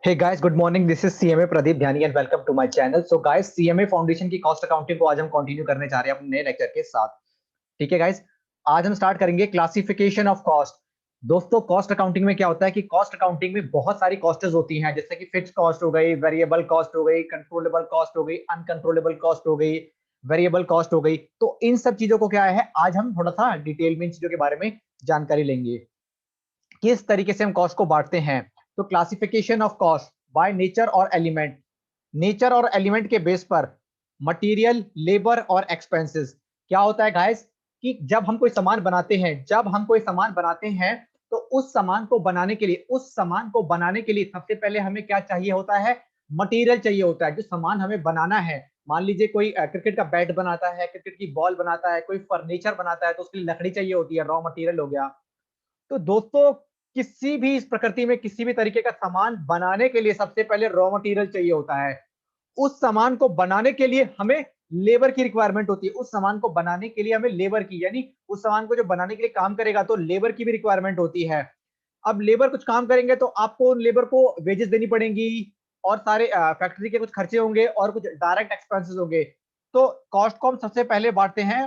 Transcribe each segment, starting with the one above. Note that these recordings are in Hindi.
Hey guys, good morning. This is CMA Pradeep Dhyani and welcome to my channel. So guys, CMA foundation की कॉस्ट अकाउंटिंग को आज हम कंटिन्यू करने जा रहे हैं अपने नए लेक्चर के साथ। ठीक है गाइस, आज हम स्टार्ट करेंगे क्लासिफिकेशन ऑफ कॉस्ट। दोस्तों, कॉस्ट अकाउंटिंग में क्या होता है कि कॉस्ट अकाउंटिंग में बहुत सारी कॉस्टेस होती हैं, जैसे कि फिक्स कॉस्ट हो गई, वेरिएबल कॉस्ट हो गई, कंट्रोलेबल कॉस्ट हो गई, अनकंट्रोलेबल कॉस्ट हो गई, वेरिएबल कॉस्ट हो गई। तो इन सब चीजों को क्या है, आज हम थोड़ा सा डिटेल में इन चीजों के बारे में जानकारी लेंगे, किस तरीके से हम कॉस्ट को बांटते हैं। तो classification of cost by nature और एलिमेंट। नेचर और एलिमेंट के बेस पर मटेरियल, लेबर और एक्सपेंसेस। क्या होता है गाइस कि जब हम कोई सामान बनाते हैं तो उस सामान को बनाने के लिए सबसे पहले हमें क्या चाहिए होता है, मटेरियल चाहिए होता है। जो सामान हमें बनाना है, मान लीजिए कोई क्रिकेट का बैट बनाता है, क्रिकेट की बॉल बनाता है, कोई फर्नीचर बनाता है, तो उसके लिए लकड़ी चाहिए होती है, रॉ मटेरियल हो गया। तो दोस्तों, किसी भी इस प्रकृति में किसी भी तरीके का सामान बनाने के लिए सबसे पहले रॉ मटेरियल चाहिए होता है। उस सामान को बनाने के लिए हमें लेबर की रिक्वायरमेंट होती है। उस सामान को बनाने के लिए हमें लेबर की, यानी उस सामान को जो बनाने के लिए काम करेगा तो लेबर की भी रिक्वायरमेंट होती है। अब लेबर कुछ काम करेंगे तो आपको उन लेबर को वेजेस देनी पड़ेंगी, और सारे फैक्ट्री के कुछ खर्चे होंगे और कुछ डायरेक्ट एक्सपेंसेस होंगे। तो कॉस्ट को हम सबसे पहले बांटते हैं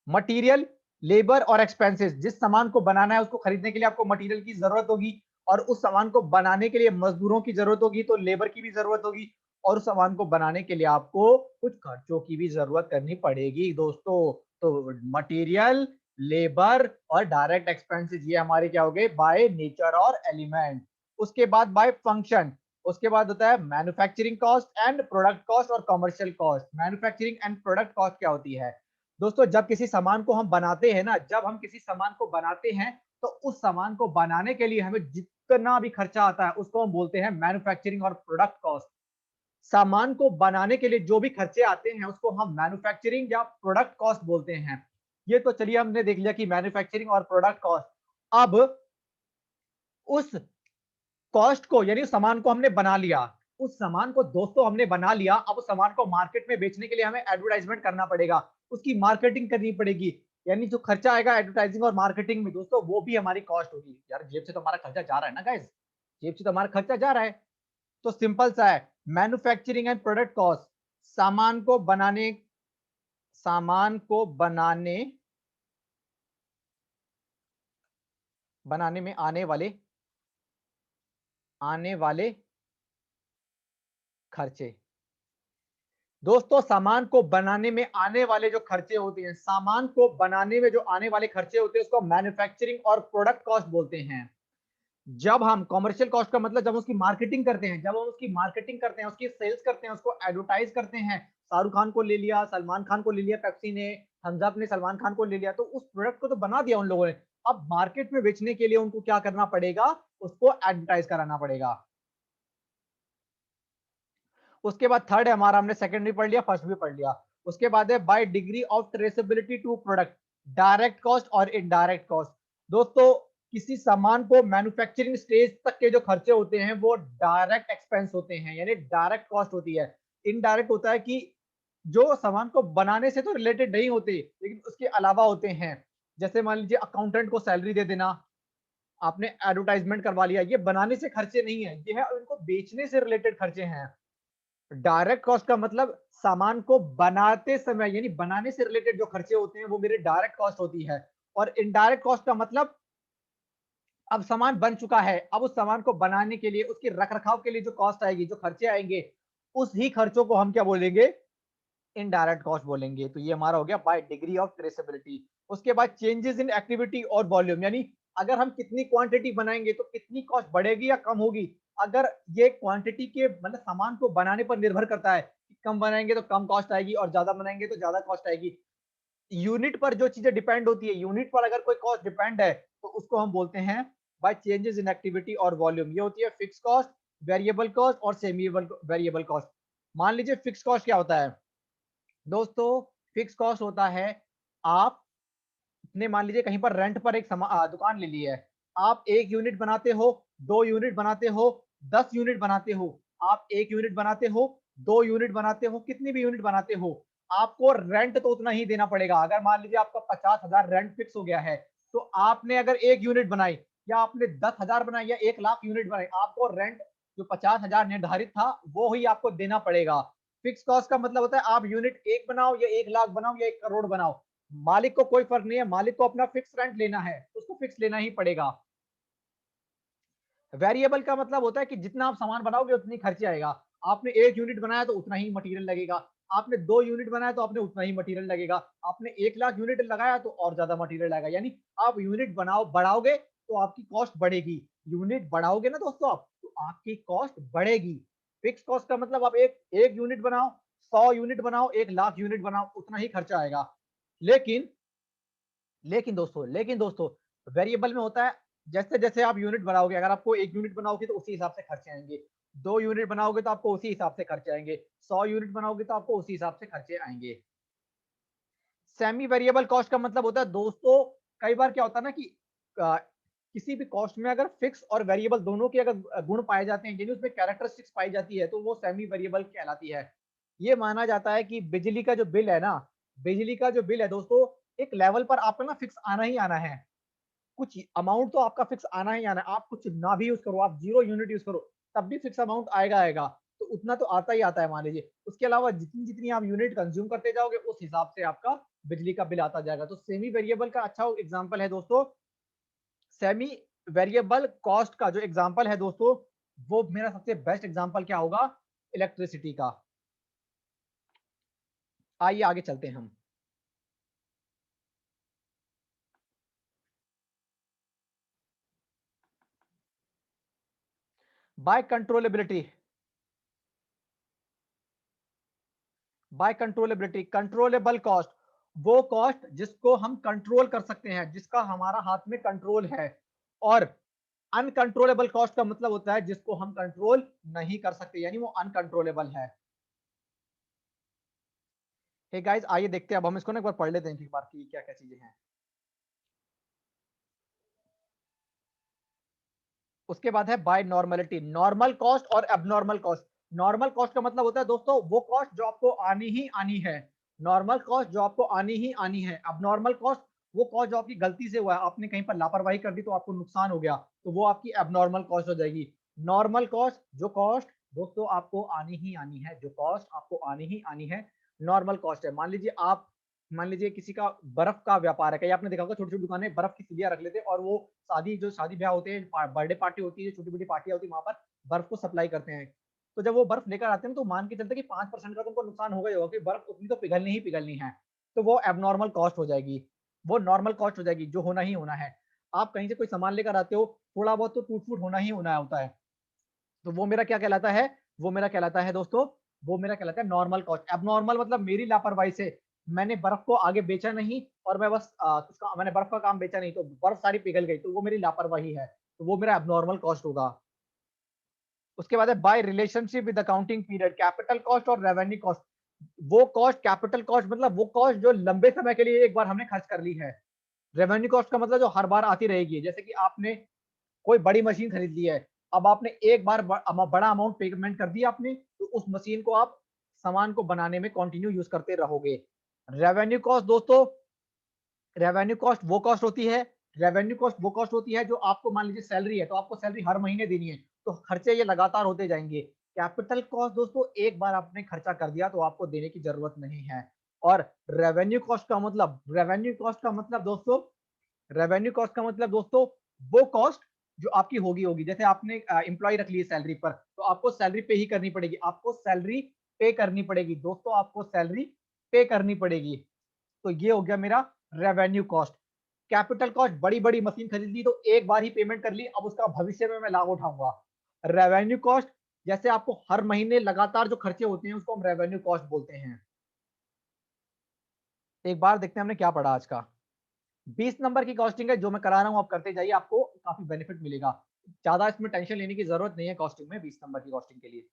मटेरियल, लेबर और एक्सपेंसेस। जिस सामान को बनाना है उसको खरीदने के लिए आपको मटेरियल की जरूरत होगी, और उस सामान को बनाने के लिए मजदूरों की जरूरत होगी, तो लेबर की भी जरूरत होगी, और उस सामान को बनाने के लिए आपको कुछ खर्चों की भी जरूरत करनी पड़ेगी दोस्तों। तो मटेरियल, लेबर और डायरेक्ट एक्सपेंसेस ये हमारे क्या हो गए, बाय नेचर और एलिमेंट। उसके बाद बाय फंक्शन, उसके बाद होता है manufacturing cost and product cost और commercial cost. Manufacturing and product cost क्या होती है दोस्तों, जब किसी सामान को हम बनाते हैं ना, जब हम किसी सामान को बनाते हैं तो उस सामान को बनाने के लिए हमें जितना भी खर्चा आता है उसको हम बोलते हैं मैन्युफैक्चरिंग और प्रोडक्ट कॉस्ट। सामान को बनाने के लिए जो भी खर्चे आते हैं उसको हम मैन्युफैक्चरिंग या प्रोडक्ट कॉस्ट बोलते हैं। ये तो चलिए हमने देख लिया कि मैन्युफैक्चरिंग और प्रोडक्ट कॉस्ट। अब उस कॉस्ट को, यानी उस सामान को हमने बना लिया, उस सामान को दोस्तों हमने बना लिया। अब उस सामान को मार्केट में बेचने के लिए हमें एडवर्टाइजमेंट करना पड़ेगा, उसकी मार्केटिंग करनी पड़ेगी। यानी जो खर्चा आएगा एडवर्टाइजिंग और मार्केटिंग में दोस्तों, वो भी हमारी कॉस्ट होगी। यार, जेब से तो हमारा खर्चा जा रहा है ना गाइस, जेब से तो हमारा खर्चा जा रहा है। तो सिंपल सा है, मैन्युफैक्चरिंग एंड प्रोडक्ट कॉस्ट। सामान को बनाने सामान को बनाने बनाने में आने वाले खर्चे। दोस्तों, सामान को बनाने में आने वाले जो खर्चे होते हैं, सामान को बनाने में जो आने वाले खर्चे होते हैं उसको मैन्युफैक्चरिंग और प्रोडक्ट कॉस्ट बोलते हैं। जब हम कॉमर्शियल कॉस्ट का मतलब, जब उसकी मार्केटिंग करते हैं, उसकी सेल्स करते हैं, उसको एडवर्टाइज करते हैं। शाहरुख खान को ले लिया, सलमान खान को ले लिया, पेप्सी ने, थम्स अप ने सलमान खान को ले लिया, तो उस प्रोडक्ट को तो बना दिया उन लोगों ने। अब मार्केट में बेचने के लिए उनको क्या करना पड़ेगा, उसको एडवर्टाइज कराना पड़ेगा। उसके बाद थर्ड है हमारा, हमने सेकंड भी पढ़ लिया, फर्स्ट भी पढ़ लिया। उसके बाद है by degree of traceability to product, direct cost और इनडायरेक्ट कॉस्ट। दोस्तों, किसी सामान को मैन्युफैक्चरिंग स्टेज तक के जो खर्चे होते हैं वो डायरेक्ट एक्सपेंस होते हैं, यानी डायरेक्ट कॉस्ट होती है। इनडायरेक्ट होता है कि जो सामान को बनाने से तो रिलेटेड नहीं होते लेकिन उसके अलावा होते हैं। जैसे मान लीजिए अकाउंटेंट को सैलरी दे देना, आपने एडवर्टाइजमेंट करवा लिया, ये बनाने से खर्चे नहीं है, ये है उनको बेचने से रिलेटेड खर्चे हैं। डायरेक्ट कॉस्ट का मतलब सामान को बनाते समय, यानी बनाने से रिलेटेड जो खर्चे होते हैं वो मेरे डायरेक्ट कॉस्ट होती है। और इनडायरेक्ट कॉस्ट का मतलब, अब सामान बन चुका है, अब उस सामान को बनाने के लिए, उसके रख रखाव के लिए जो कॉस्ट आएगी, जो खर्चे आएंगे, उस ही खर्चों को हम क्या बोलेंगे, इनडायरेक्ट कॉस्ट बोलेंगे। तो ये हमारा हो गया बाय डिग्री ऑफ ट्रेसेबिलिटी। उसके बाद चेंजेस इन एक्टिविटी और वॉल्यूम, यानी अगर हम कितनी क्वांटिटी बनाएंगे तो कितनी कॉस्ट बढ़ेगी या कम होगी। अगर ये क्वांटिटी के मतलब सामान को बनाने पर निर्भर करता है कि कम बनाएंगे तो कम कॉस्ट आएगी और ज्यादा बनाएंगे तो ज्यादा कॉस्ट आएगी। यूनिट पर जो चीजें डिपेंड होती है, यूनिट पर अगर कोई कॉस्ट डिपेंड है तो उसको हम बोलते हैं बाय चेंजेस इन एक्टिविटी और वॉल्यूम। ये होती है फिक्स कॉस्ट, वेरिएबल कॉस्ट और सेमी वेरिएबल कॉस्ट। मान लीजिए फिक्स कॉस्ट क्या होता है दोस्तों, फिक्स कॉस्ट होता है, आपने मान लीजिए कहीं पर रेंट पर एक दुकान ले ली है। आप एक यूनिट बनाते हो, दो यूनिट बनाते हो, 10 यूनिट बनाते हो, आप एक यूनिट बनाते हो, दो यूनिट बनाते हो, कितनी भी यूनिट बनाते हो, आपको रेंट तो उतना ही देना पड़ेगा। अगर मान लीजिए आपका 50,000 रेंट फिक्स हो गया है, तो आपने अगर एक यूनिट बनाई या आपने 10,000 बनाए या 1 लाख यूनिट बनाए, आपको रेंट जो 50,000 निर्धारित था वो ही आपको देना पड़ेगा। फिक्स कॉस्ट का मतलब होता है आप यूनिट 1 बनाओ या 1 लाख बनाओ या 1 करोड़ बनाओ, मालिक को कोई फर्क नहीं है, मालिक को अपना फिक्स रेंट लेना है, उसको फिक्स लेना ही पड़ेगा। वेरिएबल का मतलब होता है कि जितना आप सामान बनाओगे उतनी खर्चे आएगा। आपने 1 यूनिट बनाया तो उतना ही मटेरियल लगेगा, आपने 2 यूनिट बनाया तो आपने उतना ही मटेरियल लगेगा, आपने 1 लाख यूनिट लगाया तो और ज्यादा मटेरियल लगेगा। यानी आप यूनिट बनाओ बढ़ाओगे तो आपकी कॉस्ट बढ़ेगी, यूनिट बढ़ाओगे ना दोस्तों आप तो आपकी कॉस्ट बढ़ेगी। फिक्स कॉस्ट का मतलब आप एक एक यूनिट बनाओ, 100 यूनिट बनाओ, 1 लाख यूनिट बनाओ, उतना ही खर्चा आएगा। लेकिन लेकिन दोस्तों वेरिएबल में होता है, जैसे जैसे आप यूनिट बनाओगे, अगर आपको 1 यूनिट बनाओगे तो उसी हिसाब से खर्चे आएंगे, 2 यूनिट बनाओगे तो आपको उसी हिसाब से खर्चे आएंगे, 100 यूनिट बनाओगे तो आपको उसी हिसाब से खर्चे आएंगे। सेमी वेरिएबल कॉस्ट का मतलब होता है दोस्तों, कई बार क्या होता है ना कि किसी भी कॉस्ट में अगर फिक्स और वेरिएबल दोनों के अगर गुण पाए जाते हैं, यानी उसमें कैरेक्टरिस्टिक्स पाई जाती है, तो वो सेमी वेरिएबल कहलाती है। ये माना जाता है कि बिजली का जो बिल है ना, बिजली का जो बिल है दोस्तों, एक लेवल पर आपका ना फिक्स आना ही आना है, कुछ अमाउंट तो आपका फिक्स आना ही आना है। आप कुछ ना भी यूज करो, आप 0 यूनिट यूज करो, तब भी फिक्स अमाउंट आएगा आएगा, तो उतना तो आता ही आता है मान लीजिए। उसके अलावा जितनी जितनी आप यूनिट कंज्यूम करते जाओगे उस हिसाब से आपका बिजली का बिल आता जाएगा। तो सेमी वेरिएबल का अच्छा एग्जांपल है दोस्तों, सेमी वेरिएबल कॉस्ट का जो एग्जांपल है दोस्तों, वो मेरा सबसे बेस्ट एग्जांपल क्या होगा, इलेक्ट्रिसिटी का। आइए आगे चलते हैं हम। By controllability, by controllability, controllable cost, वो कॉस्ट जिसको हम कंट्रोल कर सकते हैं, जिसका हमारा हाथ में कंट्रोल है। और अनकंट्रोलेबल कॉस्ट का मतलब होता है जिसको हम कंट्रोल नहीं कर सकते, यानी वो अनकंट्रोलेबल है। हे गाइस आइए देखते हैं, अब हम इसको ना एक बार पढ़ लेते हैं एक बार की क्या क्या चीजें हैं। उसके बाद है बाय नॉर्मलिटी, नॉर्मल कॉस्ट और एबनॉर्मल कॉस्ट। नॉर्मल कॉस्ट का मतलब होता है दोस्तों वो कॉस्ट जो आपको आनी ही आनी है, नॉर्मल कॉस्ट जो आपको आनी ही आनी है। एबनॉर्मल कॉस्ट वो कॉस्ट जो आपकी गलती से हुआ है, आपने कहीं पर लापरवाही कर दी तो आपको नुकसान हो गया, तो वो आपकी एबनॉर्मल कॉस्ट हो जाएगी। नॉर्मल कॉस्ट जो कॉस्ट दोस्तों आपको आनी ही आनी है, जो कॉस्ट आपको आनी ही आनी है, नॉर्मल कॉस्ट है। मान लीजिए किसी का बर्फ का व्यापार है, कहीं आपने देखा होगा छोटी छोटी दुकानें बर्फ की सीढ़ियां रख लेते हैं, और वो शादी ब्याह होते हैं, बर्थडे पार्टी होती है, छोटी बड़ी पार्टियां होती है, वहां पर बर्फ को सप्लाई करते हैं। तो जब वो बर्फ लेकर आते हैं तो मान के चलते कि 5% का तुमको नुकसान होगा ही होगा, कि बर्फ उतनी तो पिघलनी ही पिघलनी है, तो वो एबनॉर्मल कॉस्ट हो जाएगी, वो नॉर्मल कॉस्ट हो जाएगी, जो होना ही होना है। आप कहीं से कोई सामान लेकर आते हो, थोड़ा बहुत तो टूट फूट होना ही होना होता है, तो वो मेरा क्या कहलाता है, वो मेरा कहलाता है दोस्तों, वो मेरा कहलाता है नॉर्मल कॉस्ट। एबनॉर्मल मतलब मेरी लापरवाही से मैंने बर्फ को आगे बेचा नहीं, और मैं बस उसका मैंने बर्फ का काम बेचा नहीं तो बर्फ सारी पिघल गई, तो वो मेरी लापरवाही है, तो वो मेरा एबनॉर्मल कॉस्ट होगा। उसके बाद है by relationship with accounting period, capital cost और रेवेन्यू कॉस्ट। वो कॉस्ट, कैपिटल कॉस्ट मतलब वो कॉस्ट जो लंबे समय के लिए एक बार हमने खर्च कर ली है। रेवेन्यू कॉस्ट का मतलब जो हर बार आती रहेगी, जैसे कि आपने कोई बड़ी मशीन खरीद ली है, अब आपने एक बार बड़ा अमाउंट पेमेंट कर दिया आपने, तो उस मशीन को आप सामान को बनाने में कंटिन्यू यूज करते रहोगे। रेवेन्यू कॉस्ट दोस्तों, रेवेन्यू कॉस्ट वो कॉस्ट होती है, रेवेन्यू कॉस्ट वो कॉस्ट होती है जो आपको, मान लीजिए सैलरी है तो आपको सैलरी हर महीने देनी है, तो खर्चे ये लगातार होते जाएंगे। कैपिटल कॉस्ट दोस्तों एक बार आपने खर्चा कर दिया तो आपको देने की जरूरत नहीं है। और रेवेन्यू कॉस्ट का मतलब दोस्तों, रेवेन्यू कॉस्ट का मतलब दोस्तों वो कॉस्ट जो आपकी होगी होगी, जैसे आपने एम्प्लॉय रख ली है सैलरी पर, तो आपको सैलरी पे ही करनी पड़ेगी, आपको सैलरी पे करनी पड़ेगी दोस्तों, आपको सैलरी पे करनी पड़ेगी। तो ये हो गया मेरा रेवेन्यू कॉस्ट। कैपिटल कॉस्ट, बड़ी बड़ी मशीन खरीद ली तो एक बार ही पेमेंट कर ली, अब उसका भविष्य में मैं लाभ उठाऊंगा। रेवेन्यू कॉस्ट जैसे आपको हर महीने लगातार जो खर्चे होते हैं उसको हम रेवेन्यू कॉस्ट बोलते हैं। एक बार देखते हैं हमने क्या पढ़ा आज का। 20 नंबर की कॉस्टिंग है जो मैं करा रहा हूं, आप करते जाइए, आपको काफी बेनिफिट मिलेगा। ज्यादा इसमें टेंशन लेने की जरूरत नहीं है कॉस्टिंग में, 20 नंबर की कॉस्टिंग के लिए।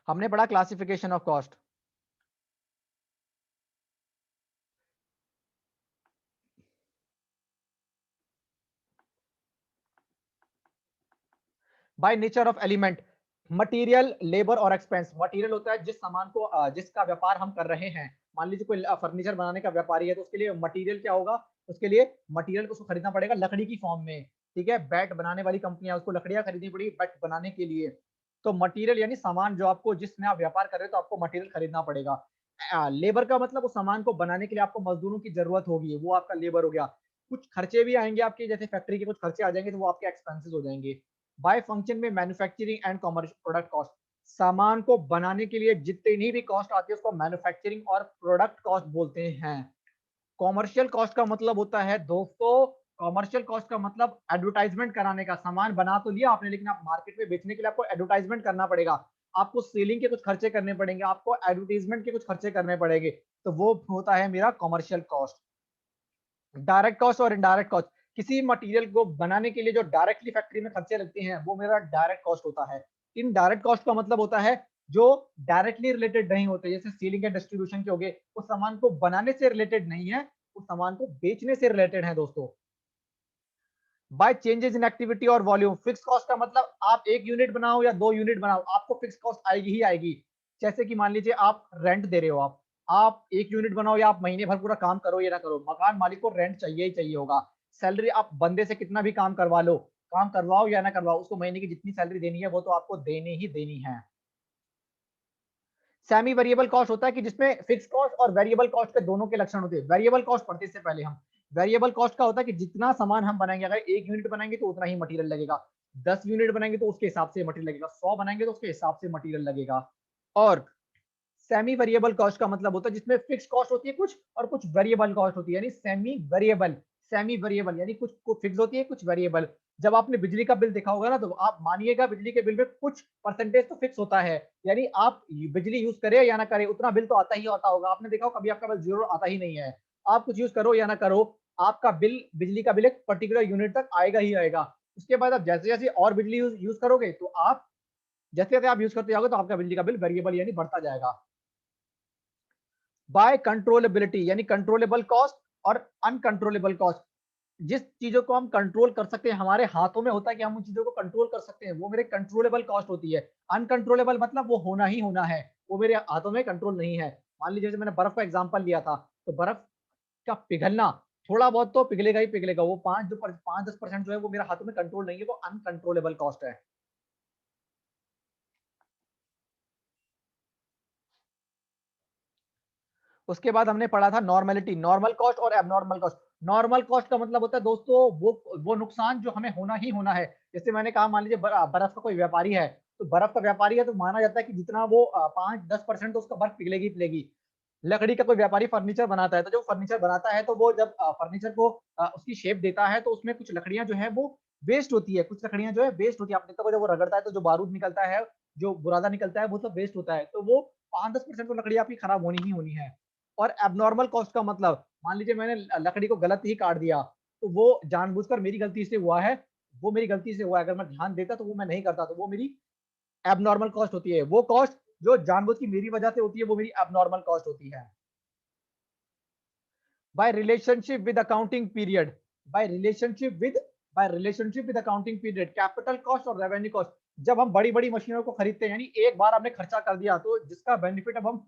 हमने पढ़ा classification of cost. By nature of element, material, labour और एक्सपेंस। मटेरियल होता है जिस सामान को जिसका व्यापार हम कर रहे हैं, मान लीजिए कोई फर्नीचर बनाने का व्यापारी है तो उसके लिए मटेरियल क्या होगा, उसके लिए मटेरियल को उसको खरीदना पड़ेगा लकड़ी की फॉर्म में, ठीक है। बैट बनाने वाली कंपनियां, उसको लकड़ियां खरीदनी पड़ेगी बैट बनाने के लिए। तो मटेरियल यानी सामान, जो आपको, जिसमें आप व्यापार कर रहे हो तो आपको मटेरियल खरीदना पड़ेगा। लेबर का मतलब उस सामान को बनाने के लिए आपको मजदूरों की जरूरत होगी, वो आपका लेबर हो गया। कुछ खर्चे भी आएंगे आपके, जैसे फैक्ट्री के कुछ खर्चे आ जाएंगे तो वो आपके एक्सपेंसेस हो जाएंगे। बाय फंक्शन में manufacturing and commercial product cost, सामान को बनाने के लिए जितनी भी कॉस्ट आती है उसको मैन्युफैक्चरिंग और प्रोडक्ट कॉस्ट बोलते हैं। कॉमर्शियल कॉस्ट का मतलब होता है दोस्तों, कॉमर्शियल कॉस्ट का मतलब एडवर्टाइजमेंट कराने का। सामान बना तो लिया आपने, लेकिन आप मार्केट में बेचने के लिए आपको एडवर्टाइजमेंट करना पड़ेगा, आपको सेलिंग के कुछ खर्चे करने पड़ेंगे, आपको एडवर्टाइजमेंट के कुछ खर्चे करने पड़ेंगे, तो वो होता है मेरा कॉमर्शियल कॉस्ट। डायरेक्ट कॉस्ट और इनडायरेक्ट कॉस्ट, किसी मटेरियल को बनाने के लिए जो डायरेक्टली फैक्ट्री में खर्चे लगते हैं वो मेरा डायरेक्ट कॉस्ट होता है। इनडायरेक्ट कॉस्ट का मतलब होता है जो डायरेक्टली रिलेटेड नहीं होते, जैसे सीलिंग एंड डिस्ट्रीब्यूशन के हो गए, उस सामान को बनाने से रिलेटेड नहीं है, उस सामान को बेचने से रिलेटेड है दोस्तों। बाय चेंजेस इन एक्टिविटी और वॉल्यूम, फिक्स कॉस्ट का मतलब आप 1 यूनिट बनाओ या 2 यूनिट बनाओ, आपको फिक्स कॉस्ट आएगी ही आएगी। जैसे कि मान लीजिए आप रेंट दे रहे हो, आप 1 यूनिट बनाओ या आप महीने भर पूरा काम करो या ना करो, मकान मालिक को रेंट चाहिए ही चाहिए होगा। सैलरी आप बंदे से कितना भी काम करवा लो, काम करवाओ या ना करवाओ, उसको महीने की जितनी सैलरी देनी है वो तो आपको देनी ही देनी है। सेमी वेरिएबल कॉस्ट होता है कि जिसमें फिक्स कॉस्ट और वेरिएबल कॉस्ट के दोनों के लक्षण होते हैं। वेरिएबल कॉस्ट पढ़ते से पहले हम, वेरिएबल कॉस्ट का होता है कि जितना सामान हम बनाएंगे, अगर 1 यूनिट बनाएंगे तो उतना ही मटेरियल लगेगा, 10 यूनिट बनाएंगे तो उसके हिसाब से मटेरियल लगेगा, 100 बनाएंगे तो उसके हिसाब से मटेरियल लगेगा। और सेमी वेरिएबल कॉस्ट का मतलब होता है जिसमें फिक्स कॉस्ट होती है कुछ और कुछ वेरिएबल कॉस्ट होती है, यानी सेमी वेरिएबल। सेमी वेरिएबल यानी कुछ फिक्स होती है, कुछ वेरिएबल। जब आपने बिजली का बिल देखा होगा ना, तो आप मानिएगा बिजली के बिल में कुछ परसेंटेज तो फिक्स होता है, यानी आप बिजली यूज करें या ना करें उतना बिल तो आता ही आता होगा। आपने देखा हो कभी आपका बिल जीरो आता ही नहीं है, आप कुछ यूज करो या ना करो, आपका बिल, बिजली का बिल एक पर्टिकुलर यूनिट तक आएगा ही आएगा। उसके बाद आप जैसे जैसे और बिजली यूज करोगे तो आप, जैसे जैसे आप यूज करते जाओगे तो आपका बिजली का बिल वेरिएबल यानी बढ़ता जाएगा। बाय कंट्रोलेबिलिटी यानी कंट्रोलेबल कॉस्ट और अनकंट्रोलेबल कॉस्ट, जिस चीजों को हम कंट्रोल कर सकते हैं, हमारे हाथों में होता है कि हम उन चीजों को कंट्रोल कर सकते हैं, वो मेरे कंट्रोलेबल कॉस्ट होती है। अनकंट्रोलेबल मतलब वो होना ही होना है, वो मेरे हाथों में कंट्रोल नहीं है। मान लीजिए जैसे मैंने बर्फ का एग्जांपल लिया था, तो बर्फ का पिघलना, थोड़ा बहुत तो पिघलेगा ही पिघलेगा, वो 5-10% जो है वो मेरे हाथों में कंट्रोल नहीं है, वो अनकंट्रोलेबल कॉस्ट है। उसके बाद हमने पढ़ा था नॉर्मेलिटी, नॉर्मल कॉस्ट और एबनॉर्मल कॉस्ट। नॉर्मल कॉस्ट का मतलब होता है दोस्तों वो नुकसान जो हमें होना ही होना है। जैसे मैंने कहा, मान लीजिए बर्फ का कोई व्यापारी है, तो बर्फ का व्यापारी है तो माना जाता है कि जितना वो 5-10% तो उसका बर्फ पिघलेगी पिघलेगी। लकड़ी का कोई व्यापारी फर्नीचर बनाता है, तो जो फर्नीचर बनाता है तो वो जब फर्नीचर को उसकी शेप देता है तो उसमें कुछ लकड़ियां जो है वो वेस्ट होती है, कुछ लकड़ियां जो है वेस्ट होती है। आप देखते हो जब वो रगड़ता है तो जो बारूद निकलता है, जो बुरादा निकलता है, वो सब वेस्ट होता है, तो वो 5-10% तो लकड़ी आपकी खराब होनी ही होनी है। और एबनॉर्मल कॉस्ट का मतलब, मान लीजिए मैंने लकड़ी को गलत ही काट दिया, तो वो जानबूझकर मेरी गलती से हुआ है, वो मेरी गलती से हुआ है, अगर मैं ध्यान देता तो वो मैं नहीं करता, तो वो मेरी एबनॉर्मल कॉस्ट होती है। वो कॉस्ट जो जानबूझ की मेरी वजह से होती है वो मेरी एबनॉर्मल कॉस्ट होती है। by relationship with accounting period, by relationship with by relationship with accounting period, capital cost और रेवेन्यू कॉस्ट। जब हम बड़ी बड़ी मशीनों को खरीदते हैं, यानी एक बार हमने खर्चा कर दिया तो जिसका बेनिफिट अब हम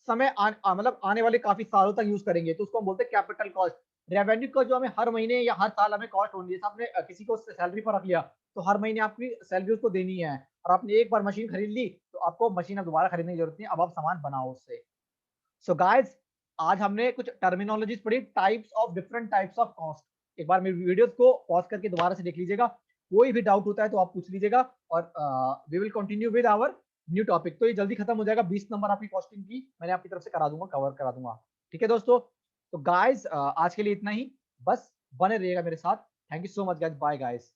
मतलब आने वाले काफी सालों तक यूज करेंगे, तो उसको हम बोलते हैं कैपिटल कॉस्ट। रेवेन्यू का जो हमें हर महीने या हर साल हमें कॉस्ट होनी है, जैसे आपने किसी को सैलरी पर रख लिया तो हर महीने आपकी सैलरी उसको देनी है, और आपने एक बार मशीन खरीद ली तो आपको मशीन अब दोबारा खरीदने की जरूरत नहीं, अब आप सामान बनाओ उससे। सो गाइस, आज हमने कुछ टर्मिनोलॉजीज पढ़ी, types of different types of cost. एक बार मेरी वीडियोस को पॉज करके दोबारा से देख लीजिएगा, कोई भी डाउट होता है तो आप पूछ लीजिएगा, और we will continue with our new topic. तो ये जल्दी खत्म हो जाएगा, 20 नंबर आपकी कॉस्टिंग की मैंने आपकी तरफ से करा दूंगा, कवर करा दूंगा। ठीक है दोस्तों, तो गाइस आज के लिए इतना ही, बस बने रहिएगा मेरे साथ। Thank you so much guys, bye guys.